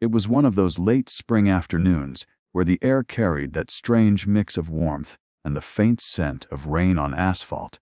It was one of those late spring afternoons where the air carried that strange mix of warmth and the faint scent of rain on asphalt.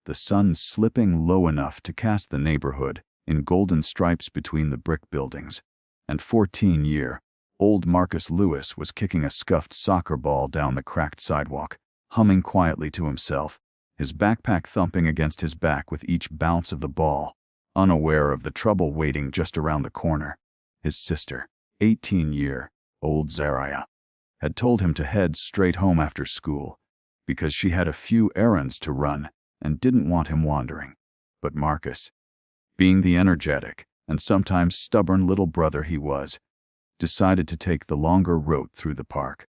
The sun slipping low enough to cast the neighborhood in golden stripes between the brick buildings, and 14-year-old Marcus Lewis was kicking a scuffed soccer ball down the cracked sidewalk, humming quietly to himself, his backpack thumping against his back with each bounce of the ball, unaware of the trouble waiting just around the corner. His sister, 18-year-old Zariah, had told him to head straight home after school because she had a few errands to run and didn't want him wandering. But Marcus, being the energetic and sometimes stubborn little brother he was, decided to take the longer route through the park,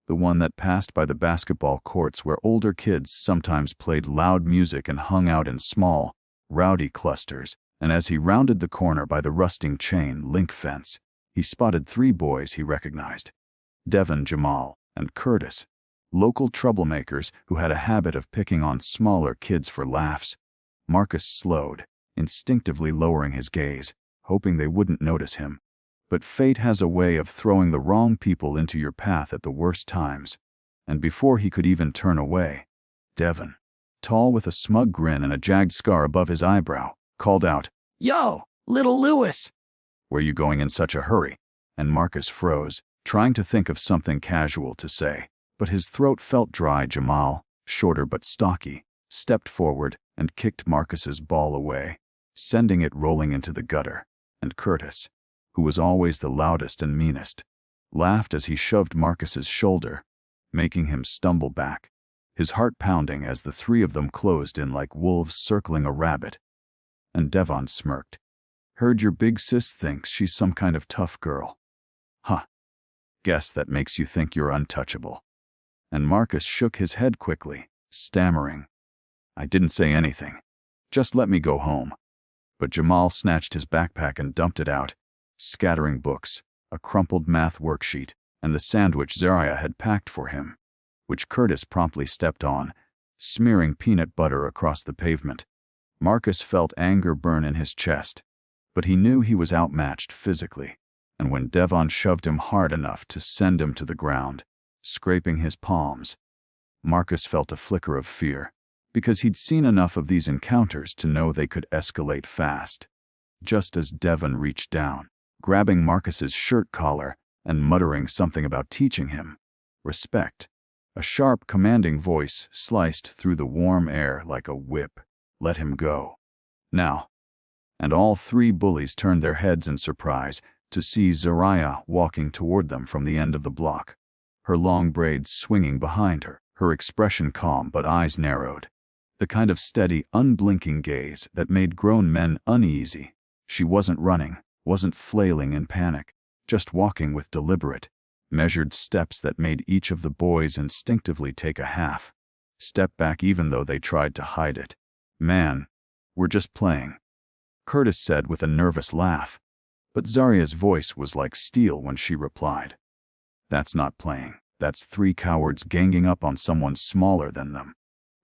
the one that passed by the basketball courts where older kids sometimes played loud music and hung out in small, rowdy clusters. And as he rounded the corner by the rusting chain link fence, he spotted 3 boys he recognized: Devon, Jamal, and Curtis, local troublemakers who had a habit of picking on smaller kids for laughs. Marcus slowed, instinctively lowering his gaze, hoping they wouldn't notice him. But fate has a way of throwing the wrong people into your path at the worst times. And before he could even turn away, Devon, tall with a smug grin and a jagged scar above his eyebrow, called out, "Yo, little Lewis! Where you going in such a hurry?" And Marcus froze, trying to think of something casual to say, but his throat felt dry. Jamal, shorter but stocky, stepped forward and kicked Marcus's ball away, sending it rolling into the gutter. And Curtis, who was always the loudest and meanest, laughed as he shoved Marcus's shoulder, making him stumble back, his heart pounding as the 3 of them closed in like wolves circling a rabbit. And Devon smirked. "Heard your big sis thinks she's some kind of tough girl. Huh. Guess that makes you think you're untouchable." And Marcus shook his head quickly, stammering, "I didn't say anything. Just let me go home." But Jamal snatched his backpack and dumped it out, scattering books, a crumpled math worksheet, and the sandwich Zariah had packed for him, which Curtis promptly stepped on, smearing peanut butter across the pavement. Marcus felt anger burn in his chest, but he knew he was outmatched physically, and when Devon shoved him hard enough to send him to the ground, scraping his palms, Marcus felt a flicker of fear, because he'd seen enough of these encounters to know they could escalate fast. Just as Devon reached down, grabbing Marcus's shirt collar and muttering something about teaching him respect, a sharp, commanding voice sliced through the warm air like a whip. "Let him go. Now." And all 3 bullies turned their heads in surprise to see Zariah walking toward them from the end of the block, her long braids swinging behind her, her expression calm but eyes narrowed, the kind of steady, unblinking gaze that made grown men uneasy. She wasn't running, wasn't flailing in panic, just walking with deliberate, measured steps that made each of the boys instinctively take a half-step back even though they tried to hide it. "Man, we're just playing," Curtis said with a nervous laugh, but Zariah's voice was like steel when she replied, "That's not playing. That's 3 cowards ganging up on someone smaller than them.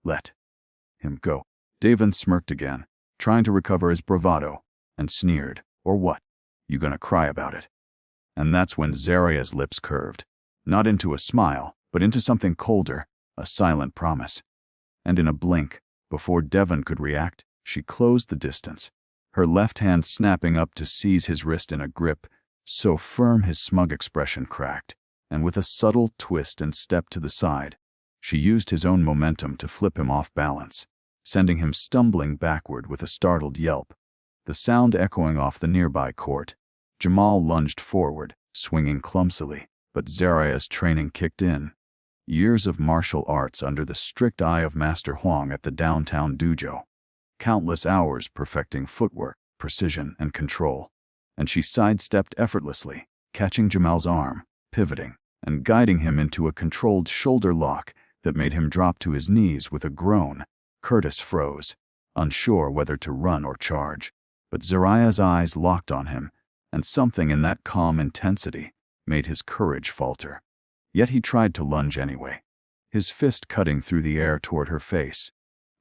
Let him go." Devon smirked again, trying to recover his bravado, and sneered, "Or what? You gonna cry about it?" And that's when Zariah's lips curved, not into a smile, but into something colder, a silent promise. And in a blink, before Devon could react, she closed the distance, her left hand snapping up to seize his wrist in a grip so firm his smug expression cracked, and with a subtle twist and step to the side, she used his own momentum to flip him off balance, sending him stumbling backward with a startled yelp, the sound echoing off the nearby court. Jamal lunged forward, swinging clumsily, but Zariah's training kicked in. Years of martial arts under the strict eye of Master Huang at the downtown dojo. Countless hours perfecting footwork, precision, and control. And she sidestepped effortlessly, catching Jamal's arm, pivoting, and guiding him into a controlled shoulder lock that made him drop to his knees with a groan. Curtis froze, unsure whether to run or charge, but Zariah's eyes locked on him, and something in that calm intensity made his courage falter. Yet he tried to lunge anyway, his fist cutting through the air toward her face,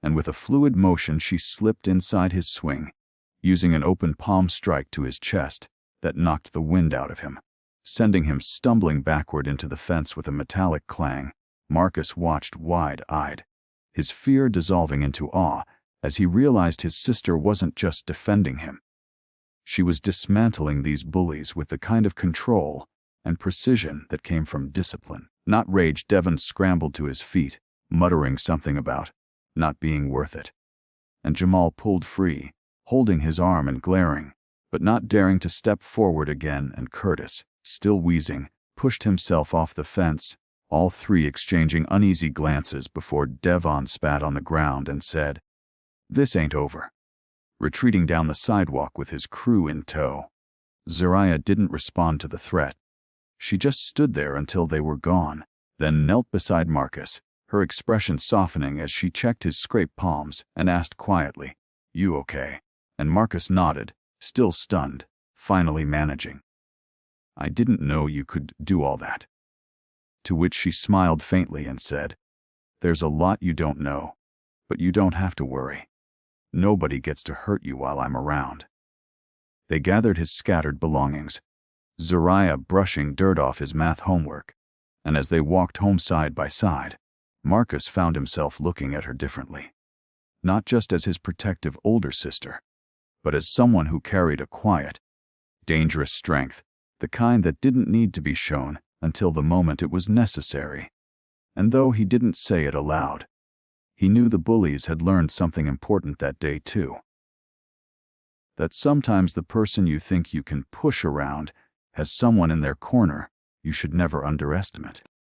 and with a fluid motion she slipped inside his swing, using an open palm strike to his chest that knocked the wind out of him, sending him stumbling backward into the fence with a metallic clang. Marcus watched wide-eyed, his fear dissolving into awe as he realized his sister wasn't just defending him. She was dismantling these bullies with the kind of control and precision that came from discipline, not rage. Devon scrambled to his feet, muttering something about not being worth it. And Jamal pulled free, holding his arm and glaring, but not daring to step forward again, and Curtis, still wheezing, pushed himself off the fence, all three exchanging uneasy glances before Devon spat on the ground and said, "This ain't over," retreating down the sidewalk with his crew in tow. Zariah didn't respond to the threat. She just stood there until they were gone, then knelt beside Marcus, her expression softening as she checked his scraped palms and asked quietly, "You okay?" And Marcus nodded, still stunned, finally managing, "I didn't know you could do all that." To which she smiled faintly and said, "There's a lot you don't know, but you don't have to worry. Nobody gets to hurt you while I'm around." They gathered his scattered belongings, Zariah brushing dirt off his math homework, and as they walked home side by side, Marcus found himself looking at her differently, not just as his protective older sister, but as someone who carried a quiet, dangerous strength, the kind that didn't need to be shown until the moment it was necessary. And though he didn't say it aloud, he knew the bullies had learned something important that day too. That sometimes the person you think you can push around has someone in their corner you should never underestimate.